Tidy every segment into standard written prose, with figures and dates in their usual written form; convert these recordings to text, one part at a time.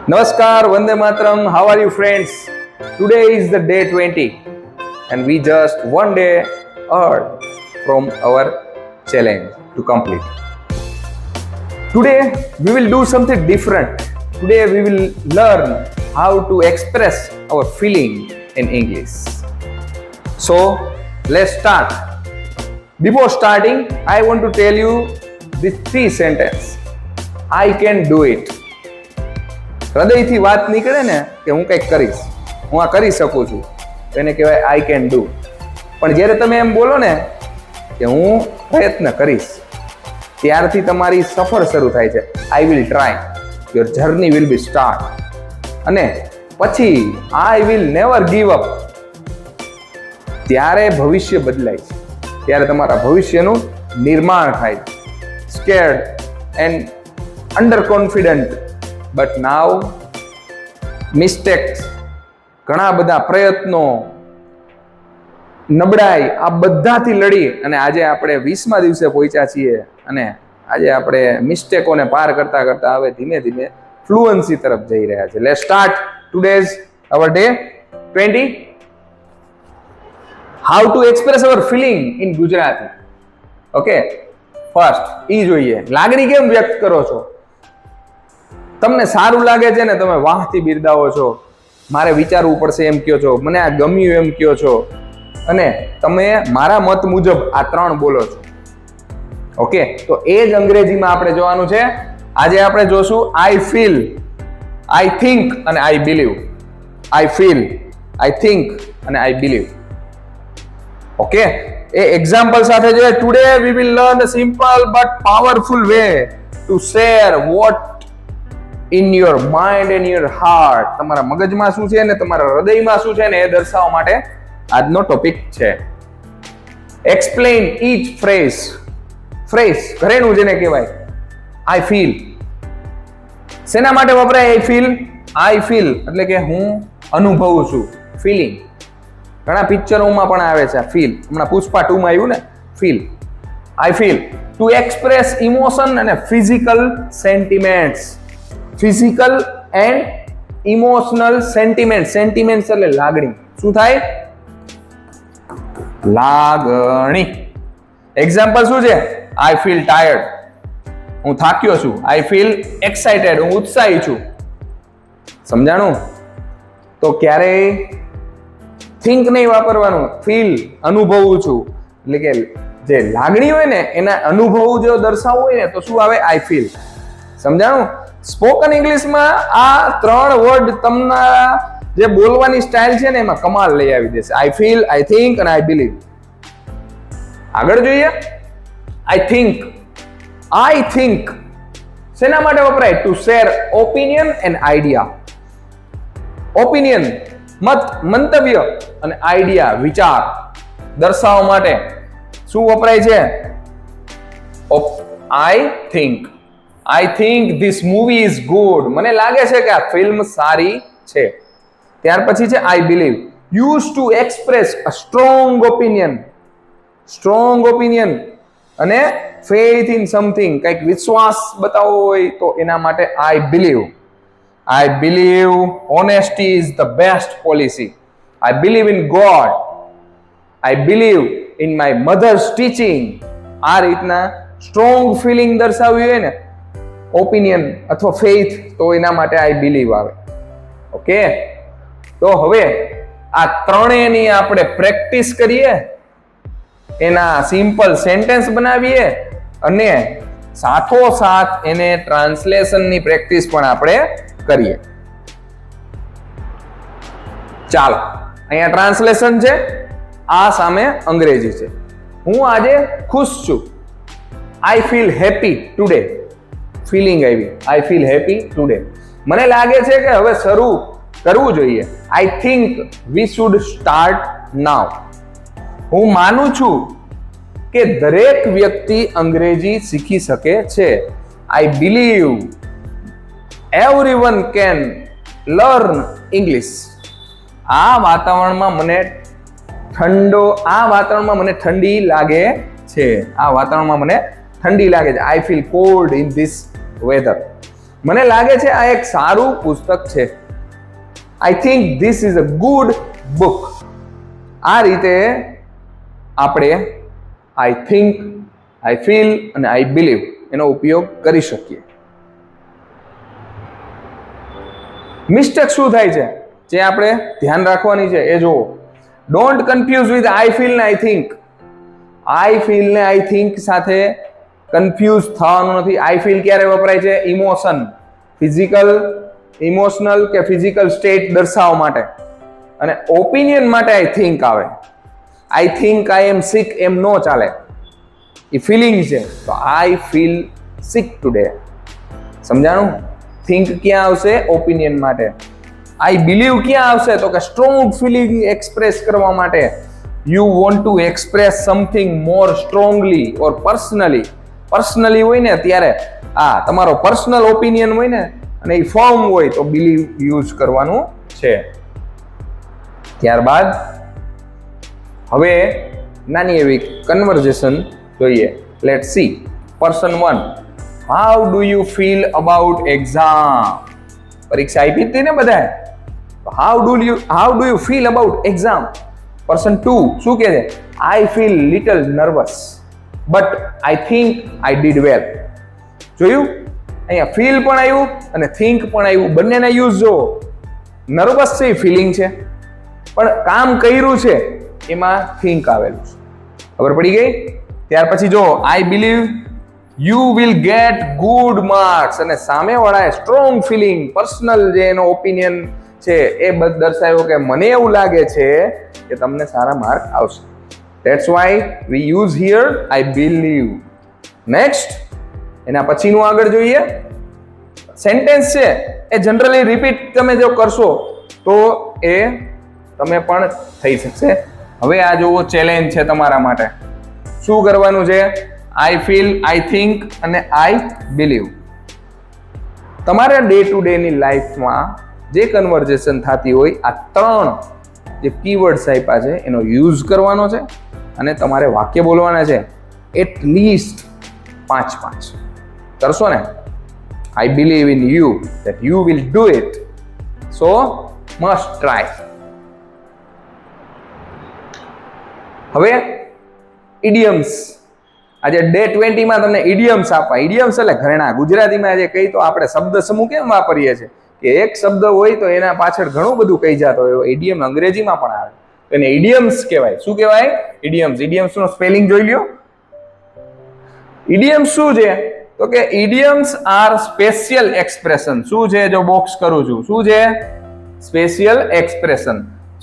Namaskar, Vande Mataram. How are you, friends? Today is the day 20, and we just one day are from our challenge to complete. Today we will do something different. Today we will learn how to express our feeling in English. So let's start. Before starting, I want to tell you these three sentences. I can do it. હૃદયથી વાત નીકળે ને કે હું કંઈક કરીશ, હું આ કરી શકું છું, એને કહેવાય આઈ કેન ડુ. પણ જ્યારે તમે એમ બોલો ને કે હું પ્રયત્ન કરીશ, ત્યારથી તમારી સફર શરૂ થાય છે. I will try. Your journey will be start. અને પછી I will never give up. ત્યારે ભવિષ્ય બદલાય છે, ત્યારે તમારા ભવિષ્યનું નિર્માણ થાય છે. Scared and under confident, but now mistakes, ઘણા બધા પ્રયત્નો, નબળાઈ, આ બધાથી લડી અને આજે આપણે 20મા દિવસે પહોંચ્યા છીએ. અને આજે આપણે મિસ્ટેકોને પાર કરતા કરતા હવે ધીમે ધીમે ફ્લુઅન્સી તરફ જઈ રહ્યા છે. Let's start today's our day 20. How to express our feeling in Gujarati. Okay, first ઈ જોઈએ, લાગણી કેમ વ્યક્ત કરો છો. તમને સારું લાગે છે ને, તમે વાહથી બિરદાવો છો, મારે વિચારવું પડશે એમ કહો છો, મને આ ગમ્યું એમ કહો છો, અને તમે મારા મત મુજબ આ ત્રણ બોલો છો. ઓકે, તો એ જ અંગ્રેજીમાં આપણે જોવાનું છે. આજે આપણે જોશું આઈ ફીલ, આઈ થિંક અને I believe. I feel, I think અને આઈ બિલીવ. ઓકે, એ એક્ઝામ્પલ સાથે જોઈએ. Today we will learn a simple but powerful way to share what in your mind and your heart. તમારા મગજમાં શું છે ને તમારા હૃદયમાં શું છે ને એ દર્શાવવા માટે આજનો ટોપિક છે. Explain each phrase. ફ્રેઝ ઘરેણું જેને કહેવાય. આઈ ફીલ શેના માટે વપરાય? આઈ ફીલ. આઈ ફીલ એટલે કે હું અનુભવું છું, ફીલિંગ. ઘણા પિક્ચરોમાં પણ આવે છે ફીલ. હમણાં પુષ્પા 2 માં આવ્યું ને, feel. I feel to express emotion અને physical sentiments. Physical and emotional sentiment. Sentiment એટલે લાગણી. શું થાય? લાગણી. એક્ઝામ્પલ શું છે? આઈ ફીલ ટાયર્ડ, હું થાક્યો છું. આઈ ફીલ એક્સાઇટેડ, હું ઉત્સાહી છું. સમજાણું? તો ક્યારેય થિંક નહીં વાપરવાનું. ફીલ, અનુભવું છું. એટલે કે જે લાગણી હોય ને એના અનુભવ જો દર્શાવવું હોય ને તો શું આવે? I feel. સમજાણું? સ્પોકન ઇંગ્લિશમાં આ ત્રણ વર્ડ તમારા જે બોલવાની સ્ટાઇલ છે ને એમાં કમાલ લઈ આવી દેશે. આઈ ફીલ, આઈ થિંક અને આઈ બિલીવ. આગળ જોઈએ. I think. આઈ થિંક શેના માટે વપરાય? Two share opinion and idea. Opinion મત, મંતવ્ય, અને આઈડિયા વિચાર દર્શાવવા માટે શું વપરાય છે? I think. I think this movie is good. મને લાગે છે કે આ ફિલ્મ સારી છે. ત્યાર પછી છે I believe. Used to express a strong opinion. Strong opinion અને faith in something. કંઈક વિશ્વાસ બતાવવો હોય તો એના માટે I believe. I believe honesty is the best policy. I believe in God. I believe in my mother's teaching. આ રીતના strong feeling દર્શાવવી હોય ને, ઓપિનિયન અથવા ફેથ, તો એના માટે આઈ બિલીવ આવે. ઓકે, તો હવે આ ત્રણેયની આપણે પ્રેક્ટિસ કરીએ, એના સિમ્પલ સેન્ટેન્સ બનાવીએ અને સાથોસાથ એને ટ્રાન્સલેશનની પ્રેક્ટિસ પણ આપણે કરીએ. ચાલો, અહીંયા ટ્રાન્સલેશન છે, આ સામે અંગ્રેજી છે. હું આજે ખુશ છું. I feel happy today. Feeling આવી. I feel happy today. મને લાગે છે કે હવે શરૂ કરવું જોઈએ. I think we should start now. હું માનું છું કે દરેક વ્યક્તિ અંગ્રેજી શીખી શકે છે. I believe everyone can learn English. આ વાતાવરણમાં મને ઠંડી લાગે છે. આ વાતાવરણમાં મને ઠંડી લાગે છે. I feel cold in this weather. મને લાગે છે આ એક સારું પુસ્તક છે. I think this is a good book. આ રીતે આપણે આઈ થિંક, આઈ ફીલ અને આઈ બિલીવ એનો ઉપયોગ કરી શકીએ. મિસ્ટેક શું થાય છે જે આપણે ધ્યાન રાખવાની છે એ જુઓ. Don't confuse with I feel ને આઈ થિંક. આઈ ફીલ ને આઈ થિંક સાથે કન્ફ્યુઝ થવાનું નથી. આઈ ફીલ ક્યારે વપરાય છે? ઇમોશન, ફિઝિકલ, ઇમોશનલ કે ફિઝિકલ સ્ટેટ દર્શાવવા માટે. અને ઓપિનિયન માટે આઈ થિંક આવે. આઈ થિંક આઈ એમ સિક એમ નો ચાલે. એ ફિલિંગ છે. તો આઈ ફીલ સિક ટુડે. સમજાણું? થિંક ક્યાં આવશે? ઓપિનિયન માટે. આઈ બિલીવ ક્યાં આવશે? તો કે સ્ટ્રોંગ ફિલિંગ એક્સપ્રેસ કરવા માટે. You want to express something more strongly or personally. Personally હોય ને ત્યારે તમારો પર્સનલ ઓપિનિયન હોય ને અને એ ફોર્મ હોય તો બિલીવ યુઝ કરવાનું છે. ત્યારબાદ હવે નાની એવી કન્વર્ઝેશન જોઈએ. Let's see. Person 1, how do you feel about exam? પરીક્ષા આપી હતી ને બધાએ. How do you feel about exam? Person 2 શું કહે છે? I feel little nervous but I think I did well. જોયું? અહીંયા ફીલ પણ આવ્યું અને થિંક પણ આવ્યું. બંનેના યુઝ જો. નર્વસ છે એ ફિલિંગ છે, પણ કામ કર્યું છે એમાં થિંક આવેલું છે. ખબર પડી ગઈ? ત્યાર પછી જો I believe you will get good marks. અને સામેવાળાએ સ્ટ્રોંગ ફિલિંગ, પર્સનલ જે એનો ઓપિનિયન છે એ દર્શાવ્યો કે મને એવું લાગે છે કે તમને સારા માર્ક આવશે. That's why we use here I believe. Next, એના પછીનું આગળ જોઈએ. સેન્ટેન્સ છે એ જનરલી રિપીટ તમે જો કરશો તો એ તમે પણ થઈ શકશે. હવે આ જોવો ચેલેન્જ છે તમારા માટે. શું કરવાનું છે? આઈ ફીલ, આઈ થિંક અને આઈ બિલીવ. તમારા ડે ટુ ડે ની લાઈફમાં જે કન્વર્ઝેશન થતી હોય આ 3 જે કીવર્ડ્સ આપ્યા છે એનો યુઝ કરવાનો છે અને તમારે વાક્ય બોલવાના છે એટલીસ્ટ 5 કરશો ને. I believe in you that you will do it, so must try. હવે ઇડિયમ્સ. આજે ડે 20 માં તમને ઇડિયમ્સ આપવા. ઇડિયમ્સ એટલે ઘરેણા. ગુજરાતીમાં આજે કઈ તો આપણે શબ્દ સમૂહ કેમ વાપરીએ છીએ કે એક શબ્દ હોય તો એના પાછળ ઘણું બધું કહી જતો હોય. ઇડિયમ અંગ્રેજીમાં પણ આવે. એને ઇડિયમ્સ કહેવાય. શું કહેવાય? ઇડિયમ્સ. ઇડિયમ્સ નો સ્પેલિંગ જોઈ લ્યો. ઇડિયમ્સ શું છે? તો કે ઇડિયમ્સ આર સ્પેશિયલ એક્સપ્રેશન. શું છે? જો બોક્સ કરું છું, શું છે? Special expression.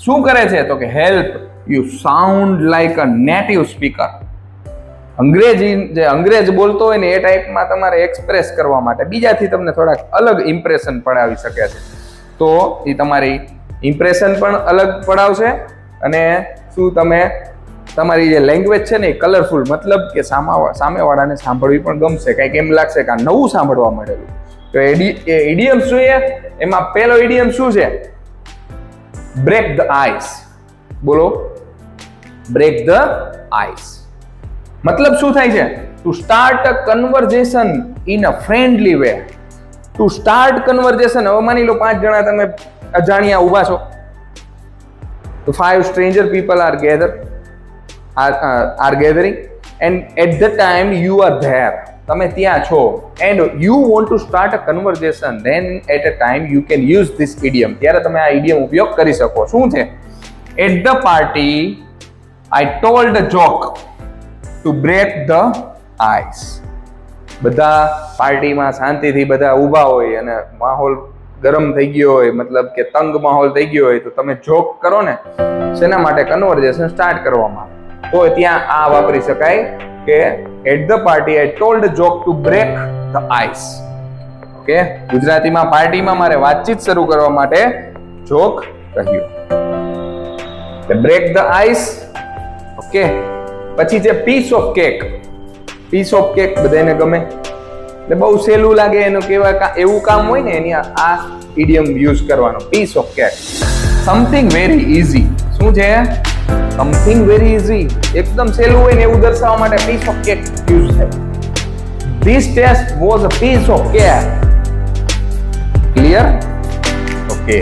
શું કરે છે? તો કે help you sound like a native speaker. અંગ્રેજી જે અંગ્રેજ બોલતો હોય ને એ ટાઈપમાં તમારે એક્સપ્રેસ કરવા માટે બીજાથી તમને થોડાક અલગ ઇમ્પ્રેશન પડાવી શકે છે. તો એ તમારી ઇમ્પ્રેશન પણ અલગ પડાવશે અને શું તમે તમારી જે લેંગ્વેજ છે ને એ કલરફુલ, મતલબ કે સામેવાળાને સાંભળવી પણ ગમશે. કંઈક એમ લાગશે કે આ નવું સાંભળવા મળેલું. તો ઇડિયમ્સ જોઈએ. એમાં પહેલો ઇડિયમ શું છે? Break the ice. બોલો. બ્રેક ધ આઈસ મતલબ શું થાય છે? To start a conversation in a friendly way. To start conversation. હવે માની લો 5 જણા તમે અજાણ્યા ઊભા છો. તો 5 stranger people are gathering and at the time you are there. તમે ત્યાં છો and you want to start a conversation, then at a time you can use this idiom. ત્યારે તમે આ idiom ઉપયોગ કરી શકો. શું છે? At the party I told a joke to break the ice. બધા પાર્ટીમાં શાંતિથી બધા ઊભા હોય અને માહોલ ગરમ થઈ ગયો હોય, મતલબ કે તંગ માહોલ થઈ ગયો હોય, તો તમે જોક કરો ને શેના માટે? કન્વર્ઝેશન સ્ટાર્ટ કરવામાં. તો ત્યાં આ વાપરી શકાય કે at the party I told a joke to break the ice. Okay, ગુજરાતીમાં પાર્ટીમાં મારે વાતચીત શરૂ કરવા માટે જોક કહ્યું. Break the ice. ઓકે, પછી છે piece of cake. Piece of cake બધાને ગમે એટલે બહુ સહેલું લાગે એનું કેવા એવું કામ હોય ને એની આ ઇડિયમ યુઝ કરવાનો. Piece of cake. Something very easy. શું છે? Something very easy. એકદમ સહેલું હોય ને એવું દર્શાવવા માટે પીસ ઓફ કેક યુઝ થાય. This test was a piece of cake. Clear? Okay,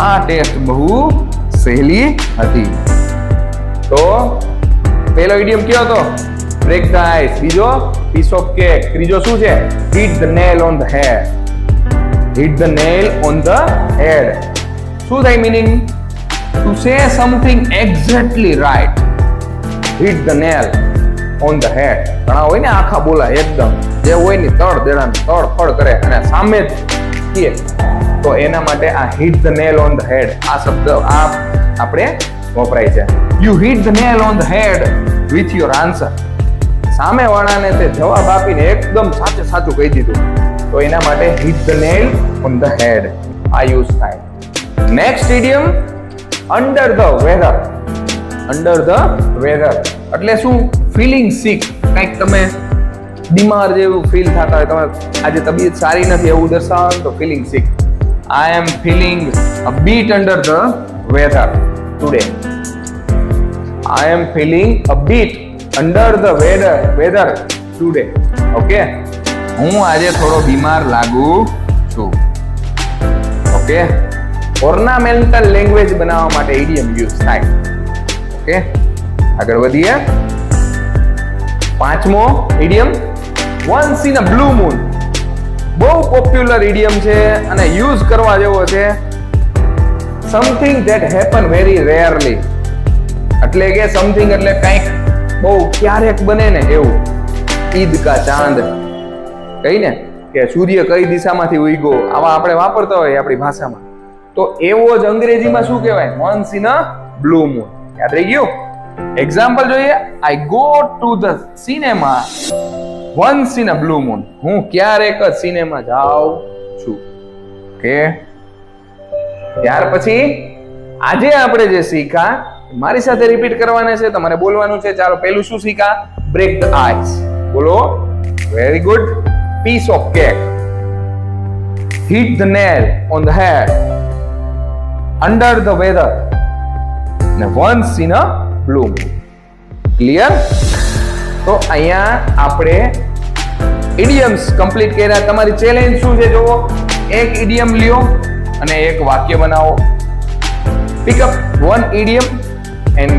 આ ટેસ્ટ બહુ સહેલી હતી. તો પહેલો ઇડિયમ કયો હતો? Break the ice. બીજો પીસ ઓફ કેક. ત્રીજો શું છે? Hit the nail on the head. Hit the nail on the હેડ. શું થાય meaning? To say something exactly right. Hit the nail on the head. ઘણા હોય ને આખા બોલા એકદમ, જે હોય ને તડ કરે અને સામે જ કહે, તો એના માટે આ hit the nail on the head આ શબ્દ આ આપણે વપરાય છે. You hit the nail on the head with your answer. સામે વાળાને તે જવાબ આપીને એકદમ સાચું કહી દીધું, તો એના માટે hit the nail on the head આ યુઝ થાય. Next idiom under the weather. Under the weather એટલે શું? Feeling sick. કંઈક તમે બીમાર જેવું ફીલ થતા હોય, તમે આજે તબિયત સારી નથી એવું દર્શાવો તો feeling sick. I am feeling a bit under the weather today. I am feeling a bit under the weather today. Okay, હું આજે થોડો બીમાર લાગુ છું. ઓકે, ઓર્નામેન્ટલ લેંગ્વેજ બનાવવા માટે ઇડિયમ યુઝ થાય. ઓકે, આગળ વધીએ. પાંચમો idiom once in a blue moon. બહુ પોપ્યુલર ઇડિયમ છે અને યુઝ કરવા જેવો છે. Something that happen very rarely. એટલે કે સમથિંગ એટલે કંઈક બહુ ક્યારેક બને ને એવું. ઈદ કા ચાંદ કહીને કે સૂર્ય કઈ દિશામાંથી ઉગ્યો, આવા આપણે વાપરતા હોય આપણી ભાષામાં, તો એવો જ અંગ્રેજીમાં શું કહેવાય? Once in a blue moon. યાદ રહી ગયું? એક્ઝામ્પલ જોઈએ. I go to the cinema once in a blue moon. હું ક્યારેક જ સિનેમા જાઉં છું. ઓકે, ત્યાર પછી આજે આપણે જે શીખા મારી સાથે રિપીટ કરવાના છે, તમારે બોલવાનું છે. ચાલો, પહેલું શું શીખા? Break the ice. બોલો. Very good. Piece of cake. Hit the nail on the head. Under the weather. ને once in a blue moon. Clear? તો અહીંયા આપણે ઇડિયમ્સ કમ્પ્લીટ કર્યા. તમારી ચેલેન્જ શું છે જોવો. એક ઇડિયમ લ્યો અને એક વાક્ય બનાવો. pick up one idiom and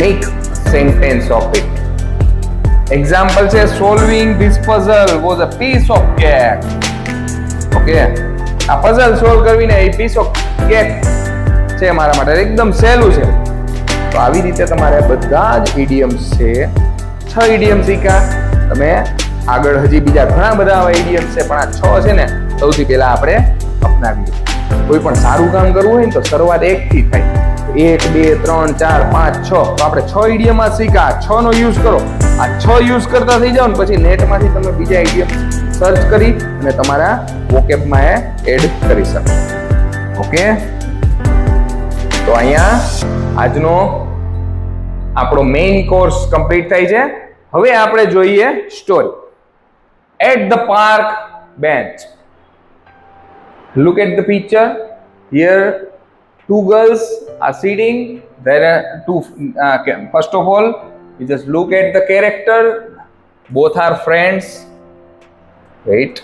make a sentence of it. Example છે solving this puzzle was a piece of cake. Okay, આ puzzle solve કરવીને A piece of cake છે મારા માટે એકદમ સહેલું છે. તો આવી રીતે તમારે બધા જ ઇડિયમ્સ છે, 6 ઇડિયમ શીખ્યા. તમે આગળ હજી બીજા ઘણા બધા આવા ઇડિયમ્સ છે, પણ આ 6 છે ને સૌથી પહેલા આપણે અપનાવીએ. કોઈ પણ સારું કામ કરવું હોય ને તો શરૂઆત 1 થી થાય. 1 2 3 4 5 6, તો આપણે 6 ઇડિયમ શીખ્યા. 6 નો યુઝ કરો. આ 6 યુઝ કરતા થઈ જાવ ને પછી નેટમાંથી તમે બીજા ઇડિયમ સર્ચ કરી અને તમારા વોકેબમાં એડ કરી શકો. ઓકે, તો અહીંયા આજનો આપણો મેઇન કોર્સ કમ્પ્લીટ થાય છે. હવે આપણે જોઈએ story. At the park bench. Look at the picture. Here, 2 girls are sitting. There are 2. First of all, you just look at the character. Both are friends. Wait.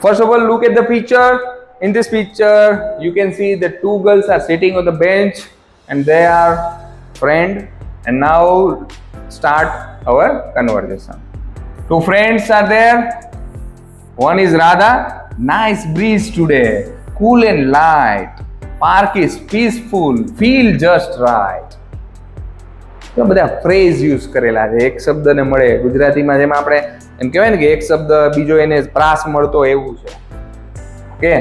First of all, look at the picture. In this picture, you can see the 2 girls are sitting on the bench and they are friends. And now start our conversation. 2 friends are there. One is Radha. Nice breeze today. Cool and light. Park is peaceful. Feel just right. તો બધા phrase use કરેલા છે. એક શબ્દને મળે ગુજરાતીમાં જેમ આપણે એમ કહેવાય ને કે એક શબ્દ બીજો એને પ્રાસ મળતો એવું છે. ઓકે,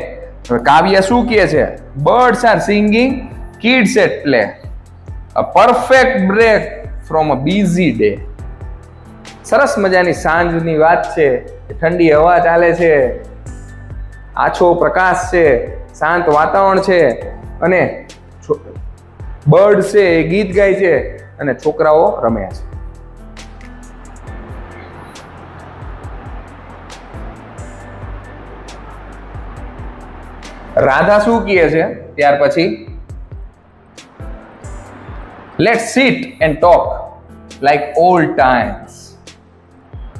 કાવ્ય શું કહે છે? Birds are singing, kids at play. A perfect break from a busy day. સરસ મજાની સાંજની વાત છે. ઠંડી હવા ચાલે છે, આછો પ્રકાશ છે, શાંત વાતાવરણ છે અને બર્ડ છે એ ગીત ગાય છે અને છોકરાઓ રમે છે. રાધા શું કહે છે ત્યાર પછી? Let's sit and talk like old times.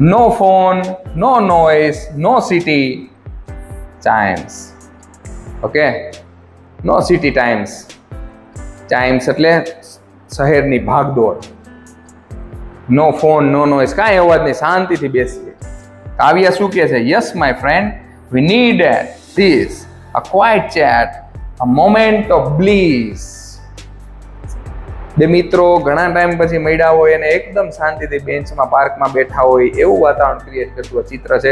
No phone, no noise, no city chimes. Okay, no city times. Chimes એટલે શહેરની ભાગદોડ. નો ફોન, નો નોઇઝ, કાંઈ અવાજ નહીં, શાંતિથી બેસીએ. કાવ્યા શું કહે છે? Yes my friend, we need this, a quite chat, a moment of bliss. બે મિત્રો ઘણા ટાઈમ પછી મળ્યા હોય અને એકદમ શાંતિથી બેન્ચમાં પાર્કમાં બેઠા હોય એવું વાતાવરણ ક્રિએટ કરતું ચિત્ર છે.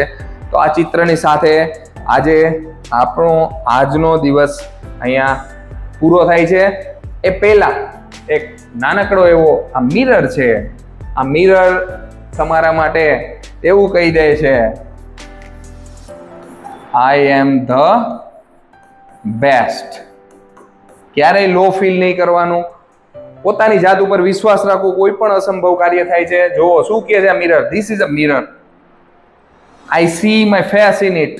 તો આ ચિત્રની સાથે આજે આપણો આજનો દિવસ અહીંયા પૂરો થાય છે. એ પહેલા એક નાનકડો એવો આ મિરર છે. આ મિરર તમારા માટે એવું કહી દે છે, આઈ એમ ધ બેસ્ટ. ક્યારેય લો ફીલ નહીં કરવાનું, પોતાની જાત ઉપર વિશ્વાસ રાખવો. કોઈ પણ અસંભવ કાર્ય થાય છે. જુઓ શું કહે છે આ mirror. This is a mirror. I see my face in it.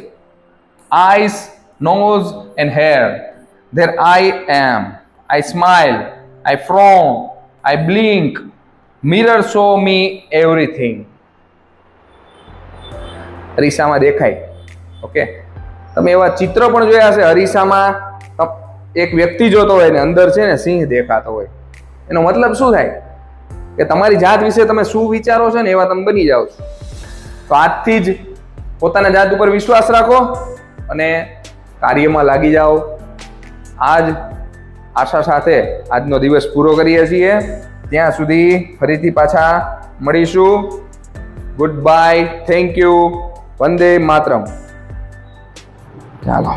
Eyes, nose and hair. There I am. I smile, I frown, I blink. Mirror show me everything. અરીસામાં દેખાય. ઓકે, તમે એવા ચિત્ર પણ જોયા હશે. અરીસામાં એક વ્યક્તિ જોતો હોય ને અંદર છે ને સિંહ દેખાતો હોય. એનો મતલબ શું થાય કે તમારી જાત વિશે તમે શું વિચારો છો ને એવા તમે બની જાઓ છો. તો આજથી જ પોતાના જાત ઉપર વિશ્વાસ રાખો અને કાર્યમાં લાગી જાઓ. આજ આશા સાથે આજનો દિવસ પૂરો કરીએ છીએ. ત્યાં સુધી ફરીથી પાછા મળીશું. Good bye, thank you, Vande Mataram. ચાલો.